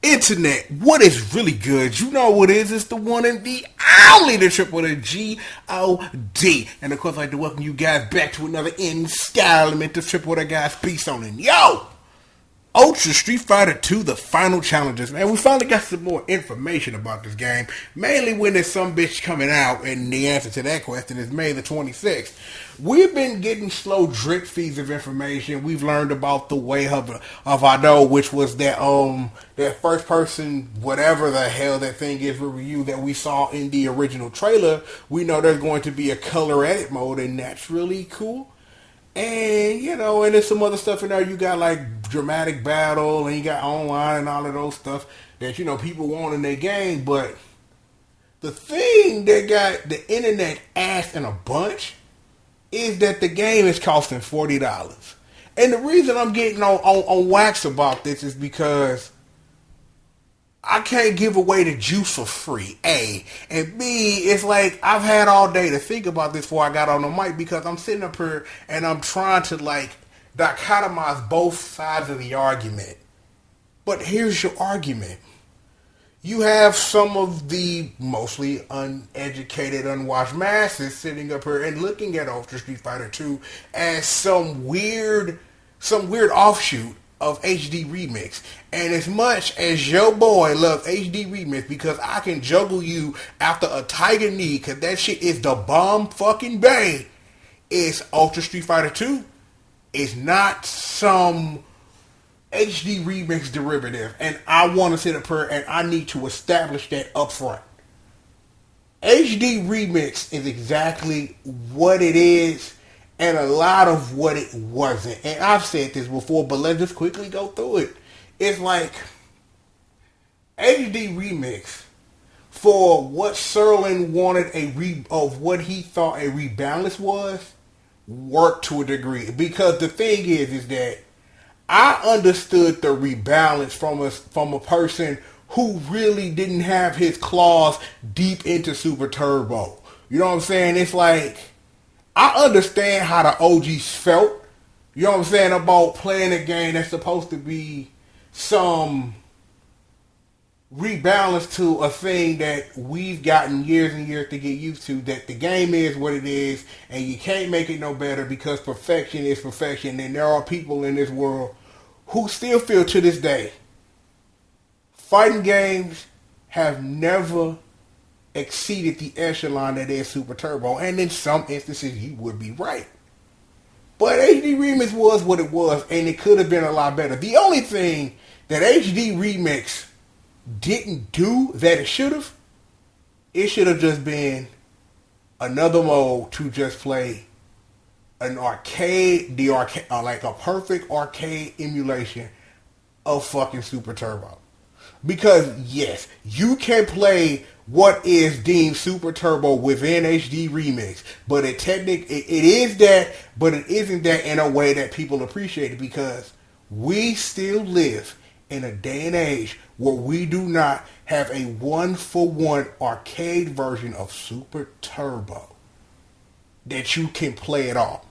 Internet, what is really good? You know what it is. It's the one and the only, the triple, the G.O.D. And of course, I'd like to welcome you guys back to another installment of Triple the Guys. Peace on it. Yo! Ultra Street Fighter 2, the final challenges. Man, we finally got some more information about this game. Mainly when there's some bitch coming out, and the answer to that question is May the 26th. We've been getting slow drip feeds of information. We've learned about the way of I know, which was that first person, whatever the hell that thing is review that we saw in the original trailer. We know there's going to be a color edit mode, and that's really cool. And, and there's some other stuff in there. You got like dramatic battle and you got online and all of those stuff that, people want in their game. But the thing that got the internet asked in a bunch is that the game is costing $40. And the reason I'm getting on wax about this is because I can't give away the juice for free, A. And B, it's like I've had all day to think about this before I got on the mic because I'm sitting up here and I'm trying to dichotomize both sides of the argument. But here's your argument. You have some of the mostly uneducated, unwashed masses sitting up here and looking at Ultra Street Fighter 2 as some weird offshoot of HD Remix. And as much as your boy loves HD Remix because I can juggle you after a tiger knee because that shit is the bomb fucking bang, it's Ultra Street Fighter 2. It's not some HD Remix derivative. And I want to sit up here and I need to establish that up front. HD Remix is exactly what it is and a lot of what it wasn't. And I've said this before, but let's just quickly go through it. It's like HD Remix for what Serlin wanted of what he thought a rebalance was, worked to a degree. Because the thing is that I understood the rebalance from a person who really didn't have his claws deep into Super Turbo. You know what I'm saying? It's like I understand how the OGs felt, you know what I'm saying, about playing a game that's supposed to be some rebalance to a thing that we've gotten years and years to get used to, that the game is what it is, and you can't make it no better because perfection is perfection, and there are people in this world who still feel to this day fighting games have never exceeded the echelon that is Super Turbo, and in some instances you would be right. But HD Remix was what it was, and it could have been a lot better. The only thing that HD Remix didn't do that it should have just been another mode to just play an like a perfect arcade emulation of fucking Super Turbo. Because yes, you can play what is deemed Super Turbo within HD Remix, but it is that, but it isn't that in a way that people appreciate it, because we still live in a day and age where we do not have a one-for-one arcade version of Super Turbo that you can play at all.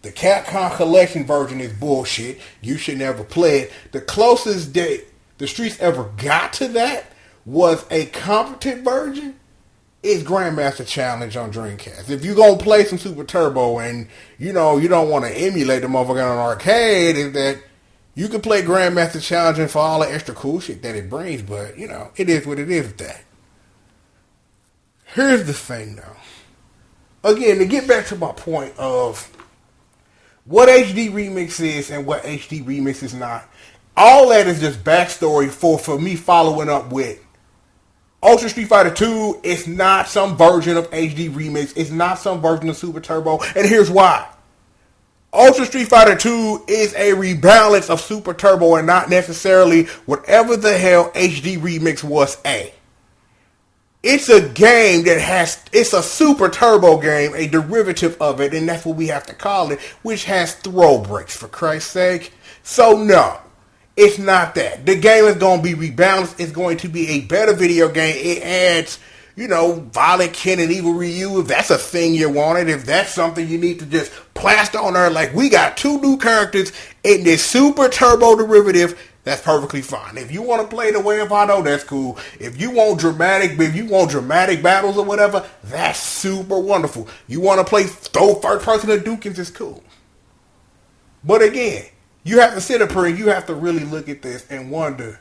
The Capcom Collection version is bullshit. You should never play it. The closest that the streets ever got to that was a competent version is Grandmaster Challenge on Dreamcast. If you're going to play some Super Turbo and, you don't want to emulate the motherfucker on an arcade, is that you can play Grandmaster Challenge for all the extra cool shit that it brings, but, it is what it is with that. Here's the thing, though. Again, to get back to my point of what HD Remix is and what HD Remix is not, all that is just backstory for me following up with Ultra Street Fighter 2. It's not some version of HD Remix. It's not some version of Super Turbo. And here's why. Ultra Street Fighter 2 is a rebalance of Super Turbo and not necessarily whatever the hell HD Remix was a. It's a game it's a Super Turbo game, a derivative of it, and that's what we have to call it, which has throw breaks, for Christ's sake. So no. It's not that. The game is going to be rebalanced. It's going to be a better video game. It adds, violent Ken and evil Ryu, if that's a thing you wanted, if that's something you need to just plaster on there, like we got 2 new characters in this Super Turbo derivative that's perfectly fine. If you want to play the way of Auto, that's cool. If you want dramatic battles or whatever, that's super wonderful. You want to play throw first person to Dukins, it's cool. But again, you have to sit up here and you have to really look at this and wonder,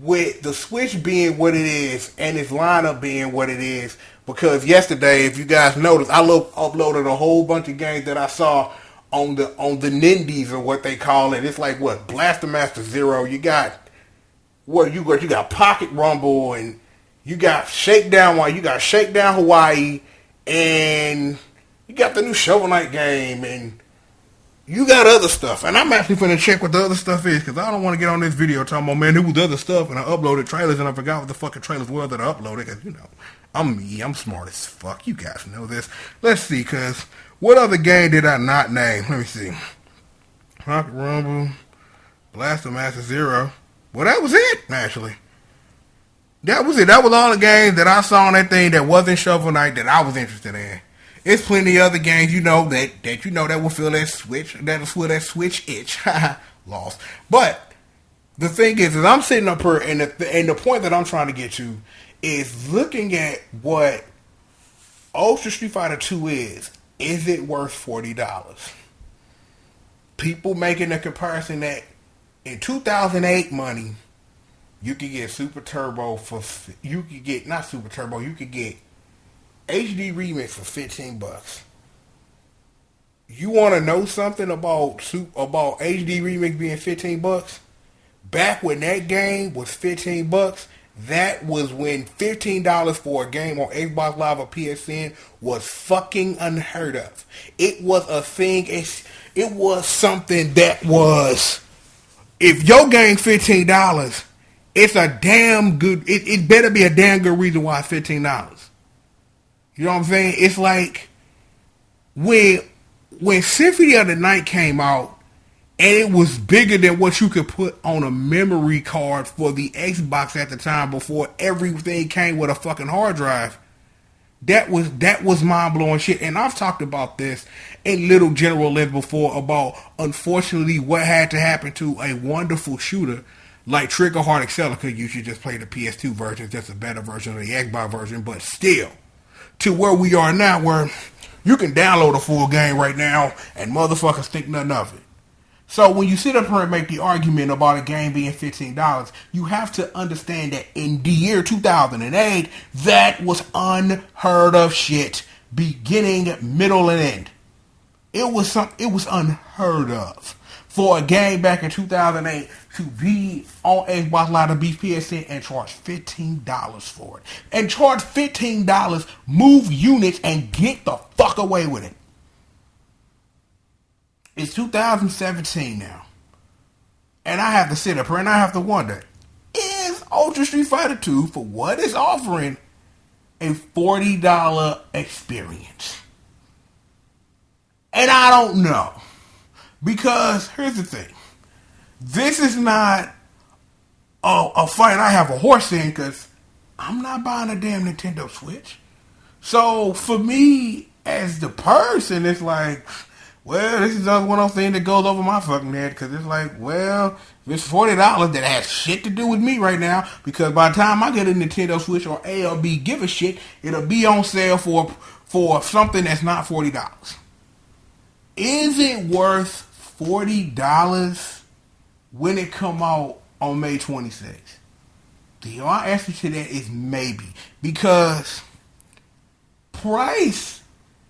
with the Switch being what it is and its lineup being what it is, because yesterday, if you guys noticed, I uploaded a whole bunch of games that I saw on the Nindies or what they call it. It's like what Blaster Master Zero. You got you got Pocket Rumble, and you got Shakedown Hawaii, and you got the new Shovel Knight game, and you got other stuff. And I'm actually finna check what the other stuff is, because I don't want to get on this video talking about, man, there was other stuff, and I uploaded trailers and I forgot what the fucking trailers were that I uploaded, because, you know, I'm me. I'm smart as fuck. You guys know this. Let's see, because what other game did I not name? Let me see. Pocket Rumble, Blaster Master Zero. Well, that was it, actually. That was it. That was all the games that I saw on that thing that wasn't Shovel Knight that I was interested in. It's plenty of other games, that will feel that'll feel that Switch itch. Lost. But the thing is I'm sitting up here, and the point that I'm trying to get to is looking at what Ultra Street Fighter 2 is. Is it worth $40? People making the comparison that in 2008 money, you could get Super Turbo you could get HD Remix for $15. You want to know something about HD Remix being $15? Back when that game was $15, that was when $15 for a game on Xbox Live or PSN was fucking unheard of. It was a thing. It was something that was, if your game $15, it's a damn good. It better be a damn good reason why it's $15. You know what I'm saying? It's like when Symphony of the Night came out, and it was bigger than what you could put on a memory card for the Xbox at the time before everything came with a fucking hard drive. That was mind-blowing shit. And I've talked about this in little general length before about, unfortunately, what had to happen to a wonderful shooter like Trigger Hard Accelerator. You should just play the PS2 version. It's just a better version of the Xbox version. But still, to where we are now, where you can download a full game right now and motherfuckers think nothing of it. So when you sit up here and make the argument about a game being $15, you have to understand that in the year 2008, that was unheard of shit, beginning, middle, and end. It was unheard of for a game back in 2008 to be on Xbox Live, to be PSN, and charge $15 for it. And charge $15, move units, and get the fuck away with it. It's 2017 now. And I have to sit up here and I have to wonder, is Ultra Street Fighter 2, for what it's offering, a $40 experience? And I don't know. Because here's the thing. This is not a fight I have a horse in, because I'm not buying a damn Nintendo Switch. So for me, as the person, it's like, well, this is one of those things that goes over my fucking head, because it's like, well, if it's $40, that has shit to do with me right now, because by the time I get a Nintendo Switch or ALB give a shit, it'll be on sale for something that's not $40. Is it worth $40 when it come out on May 26th? The answer to that is maybe, because price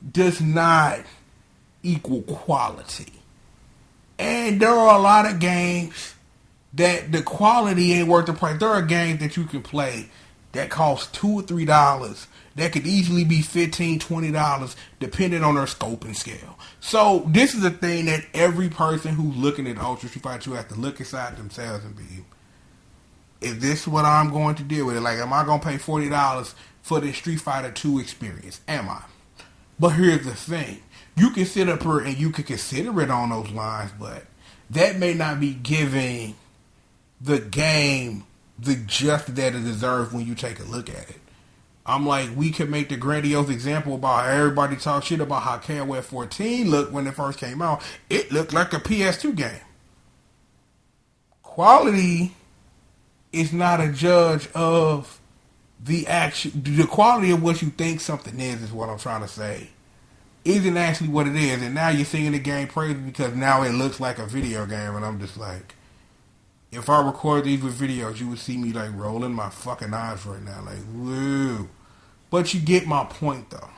does not equal quality. And there are a lot of games that the quality ain't worth the price. There are games that you can play that cost $2 or $3 that could easily be $15, $20 depending on their scope and scale. So this is a thing that every person who's looking at Ultra Street Fighter 2 has to look inside themselves and be, is this what I'm going to deal with? Like, am I going to pay $40 for this Street Fighter 2 experience? Am I? But here's the thing. You can sit up here and you can consider it on those lines, but that may not be giving the game the justice that it deserves when you take a look at it. I'm like, we could make the grandiose example about how everybody talk shit about how KOF 14 looked when it first came out. It looked like a PS2 game. quality is not a judge of the quality of what you think something is what I'm trying to say. Isn't actually what it is. And now you're singing the game crazy because now it looks like a video game. And I'm just like, if I record these with videos, you would see me like rolling my fucking eyes right now. Like, woo. But you get my point though.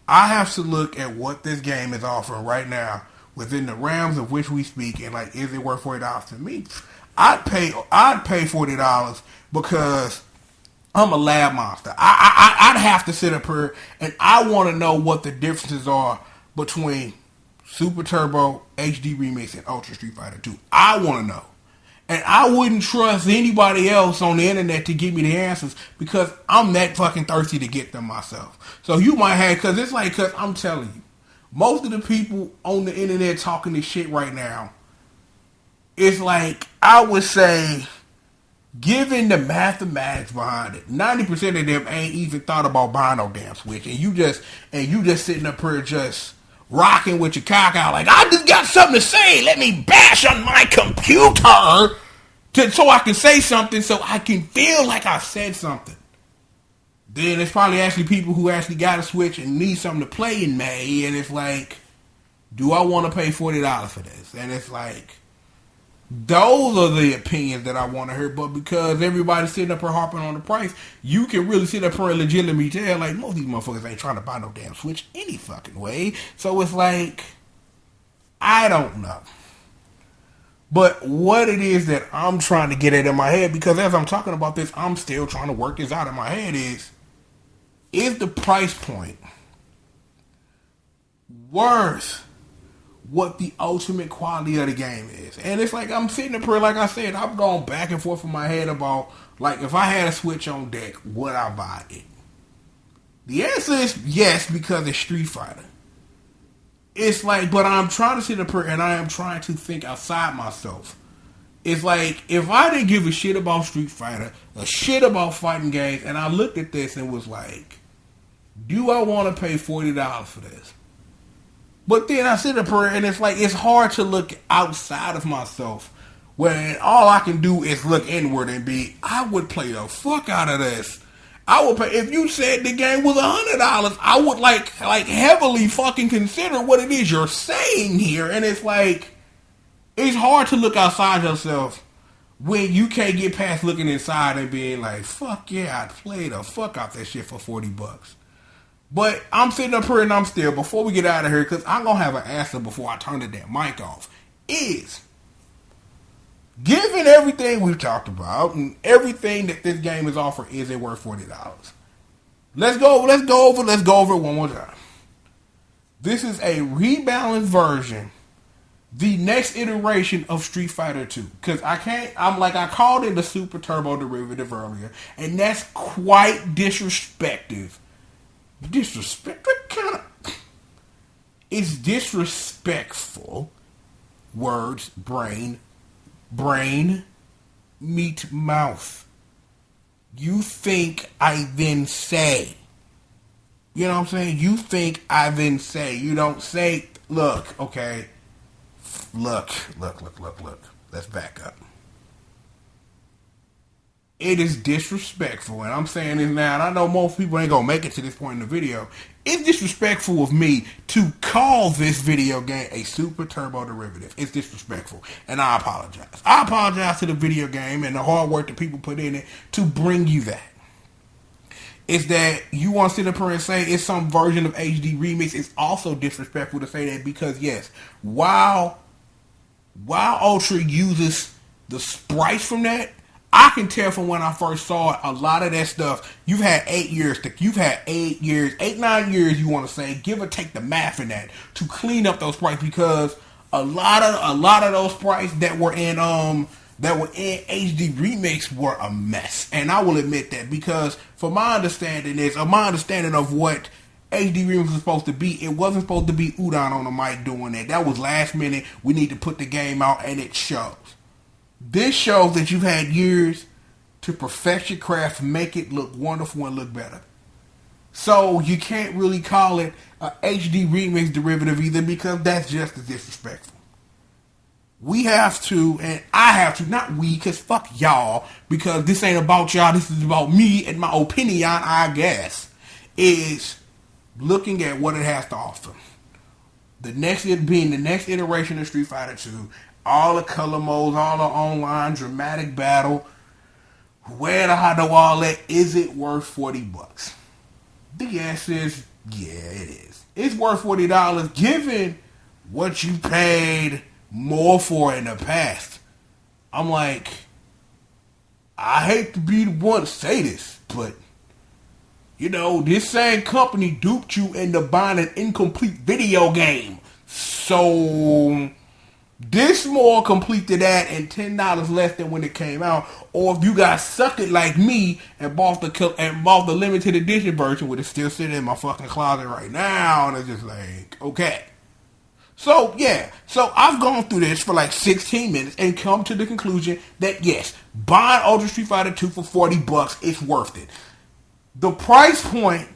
I have to look at what this game is offering right now within the realms of which we speak, and like, is it worth $40 to me? I'd pay $40 because I'm a lab monster. I'd have to sit up here and I want to know what the differences are between Super Turbo, HD Remix, and Ultra Street Fighter 2. I want to know. And I wouldn't trust anybody else on the internet to give me the answers because I'm that fucking thirsty to get them myself. So you might have, because I'm telling you, most of the people on the internet talking this shit right now, it's like, I would say, given the mathematics behind it, 90% of them ain't even thought about buying no damn Switch. And you just sitting up here just rocking with your cock out like, I just got something to say. Let me bash on my computer so I can say something, so I can feel like I said something. Then there's probably actually people who actually got a Switch and need something to play in May. And it's like, do I want to pay $40 for this? And it's like, those are the opinions that I want to hear. But because everybody's sitting up here harping on the price, you can really sit up here and legitimately tell, like, most of these motherfuckers ain't trying to buy no damn Switch any fucking way. So it's like, I don't know. But what it is that I'm trying to get at in my head, because as I'm talking about this, I'm still trying to work this out in my head, is the price point worth what the ultimate quality of the game is? And it's like, I'm sitting up here, like I said, I've gone back and forth in my head about, like, if I had a Switch on deck, would I buy it? The answer is yes, because it's Street Fighter. It's like, but I'm trying to sit up here and I am trying to think outside myself. It's like, if I didn't give a shit about Street Fighter, a shit about fighting games, and I looked at this and was like, do I want to pay $40 for this? But then I sit up here and it's like, it's hard to look outside of myself when all I can do is look inward and be, I would play the fuck out of this. I would pay, if you said the game was $100, I would like heavily fucking consider what it is you're saying here. And it's like, it's hard to look outside yourself when you can't get past looking inside and being like, fuck yeah, I'd play the fuck out that shit for $40. But I'm sitting up here and I'm still, before we get out of here, because I'm going to have an answer before I turn the damn mic off, is, given everything we've talked about and everything that this game is offering, is it worth $40? Let's go over it one more time. This is a rebalanced version, the next iteration of Street Fighter 2. Because I called it the Super Turbo derivative earlier, and that's quite disrespectful. It's disrespectful. Words, brain, meet mouth. You think I then say. You know what I'm saying? You think I then say. You don't say, look, okay. Look. Let's back up. It is disrespectful, and I'm saying this now, and I know most people ain't gonna make it to this point in the video. It's disrespectful of me to call this video game a Super Turbo derivative. It's disrespectful, and I apologize. I apologize to the video game and the hard work that people put in it to bring you that. It's that you want to sit up here and say it's some version of HD Remix. It's also disrespectful to say that because, yes, while Ultra uses the sprites from that, I can tell from when I first saw it, a lot of that stuff, you've had 8 years, 9 years, you want to say, give or take the math in that, to clean up those sprites, because a lot of those sprites that were in HD Remix were a mess. And I will admit that, because for my understanding of what HD Remix was supposed to be, it wasn't supposed to be Udon on the mic doing that. That was last minute. We need to put the game out, and it shows. This shows that you've had years to perfect your craft, make it look wonderful and look better. So you can't really call it a HD Remix derivative either, because that's just as disrespectful. we have to, and I have to, not we, because fuck y'all, because this ain't about y'all, this is about me and my opinion, I guess, is looking at what it has to offer. The next iteration of Street Fighter 2, all the color modes, all the online dramatic battle, where the how do all that, is it worth $40? The answer is, yeah, it is. It's worth $40 given what you paid more for in the past. I'm like, I hate to be the one to say this, but this same company duped you into buying an incomplete video game. So this more complete to that and $10 less than when it came out. Or if you guys sucked it like me and bought the limited edition version, which is still sitting in my fucking closet right now, and it's just like, okay. So, yeah. So, I've gone through this for like 16 minutes and come to the conclusion that, yes, buying Ultra Street Fighter 2 for $40 is worth it. The price point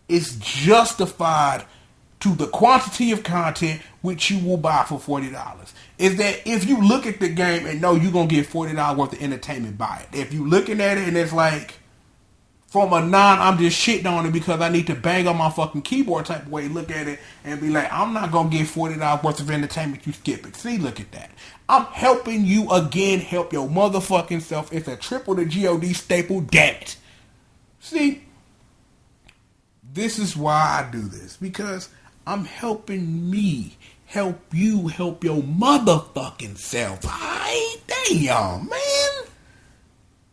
is justified to the quantity of content which you will buy for $40. Is that if you look at the game and know you're going to get $40 worth of entertainment by it. If you're looking at it and it's like, from a I'm just shitting on it because I need to bang on my fucking keyboard type of way, look at it and be like, I'm not going to get $40 worth of entertainment, you skip it. See, look at that. I'm helping you again, help your motherfucking self. It's a triple the G.O.D. staple, damn it. See, this is why I do this. Because I'm helping me help you help your motherfucking self. Damn, man.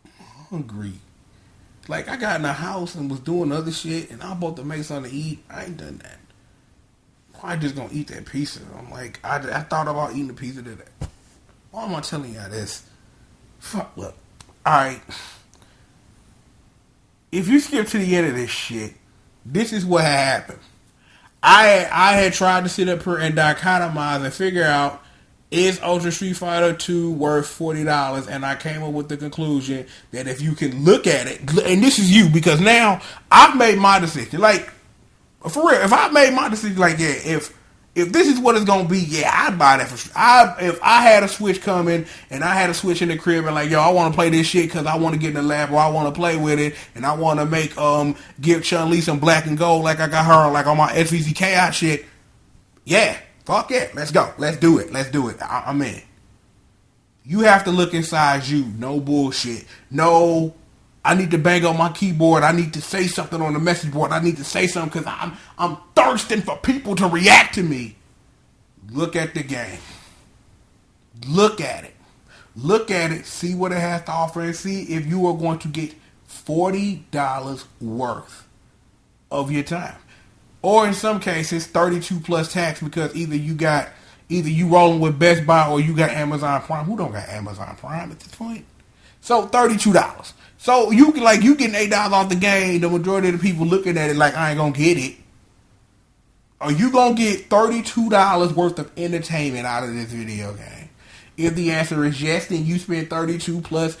I'm hungry. Like, I got in the house and was doing other shit, and I'm about to make something to eat. I ain't done that. I just gonna eat that pizza. I'm like, I thought about eating the pizza today. Why am I telling y'all this? Fuck, look. Alright. If you skip to the end of this shit, this is what happened. I had tried to sit up here and dichotomize and figure out, is Ultra Street Fighter 2 worth $40? And I came up with the conclusion that if you can look at it, and this is you, because now I've made my decision. Like, for real, if I made my decision, like, yeah, if this is what it's gonna be, yeah, I'd buy that if I had a Switch coming and I had a Switch in the crib and like, yo, I want to play this shit because I want to get in the lab or I want to play with it and I want to make give Chun-Li some black and gold like I got her like on my SVC out shit. Yeah. Fuck it. Let's go. Let's do it. I'm in. You have to look inside you. No bullshit. No, I need to bang on my keyboard. I need to say something on the message board. I need to say something because I'm thirsting for people to react to me. Look at the game. Look at it. Look at it. See what it has to offer and see if you are going to get $40 worth of your time. Or in some cases, 32 plus tax because either you rolling with Best Buy or you got Amazon Prime. Who don't got Amazon Prime at this point? So $32. So you getting $8 off the game. The majority of the people looking at it like I ain't gonna get it. Are you gonna get $32 worth of entertainment out of this video game? If the answer is yes, then you spend 32 plus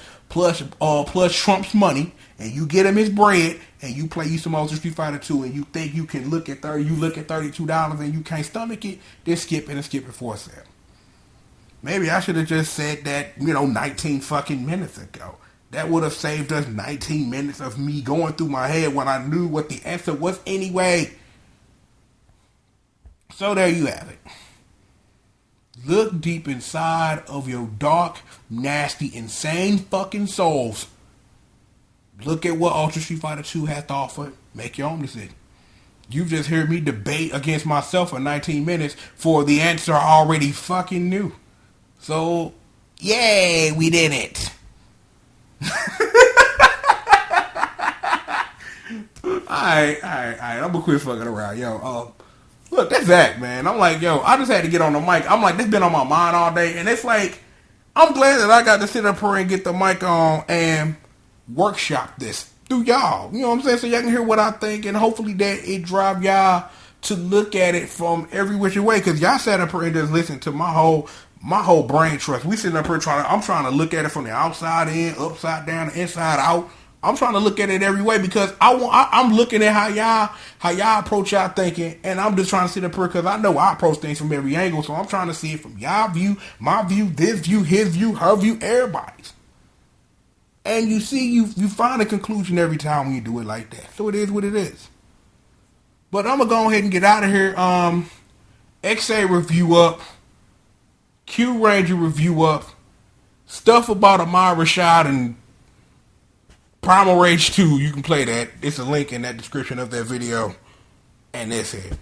Trump's money and you get him his bread and you play you some Ultra Street Fighter 2 and you think you can look at $32 and you can't stomach it, then skip it and skip it for a sale. Maybe I should have just said that, 19 fucking minutes ago. That would have saved us 19 minutes of me going through my head when I knew what the answer was anyway. So there you have it. Look deep inside of your dark, nasty, insane fucking souls. Look at what Ultra Street Fighter 2 has to offer. Make your own decision. You've just heard me debate against myself for 19 minutes for the answer I already fucking knew. So, yay, we did it. Alright. I'm gonna quit fucking around, yo. Look, that's Zach, man. I'm like, yo, I just had to get on the mic. I'm like, this been on my mind all day, and it's like, I'm glad that I got to sit up here and get the mic on and workshop this through y'all. You know what I'm saying? So y'all can hear what I think, and hopefully that it drive y'all to look at it from every which way. Because y'all sat up here and just listen to my whole brain trust. We sitting up here I'm trying to look at it from the outside in, upside down, inside out, I'm trying to look at it every way because I'm looking at how y'all approach y'all thinking, and I'm just trying to see the because I know I approach things from every angle, so I'm trying to see it from y'all view, my view, this view, his view, her view, everybody's. And you see, you find a conclusion every time when you do it like that. So it is what it is. But I'm gonna go ahead and get out of here. XA review up, Q Ranger review up, stuff about Amara Rashad and Primal Rage 2, you can play that. It's a link in that description of that video. And that's it.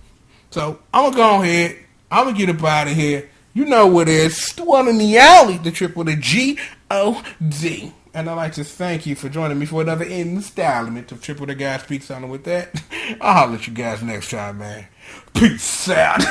So, I'm going to go ahead. I'm going to get up out of here. You know what it is. It's the one in the alley, the triple, the G.O.D. And I'd like to thank you for joining me for another installment of Triple the Guy Speaks On. With that, I'll holler at you guys next time, man. Peace out.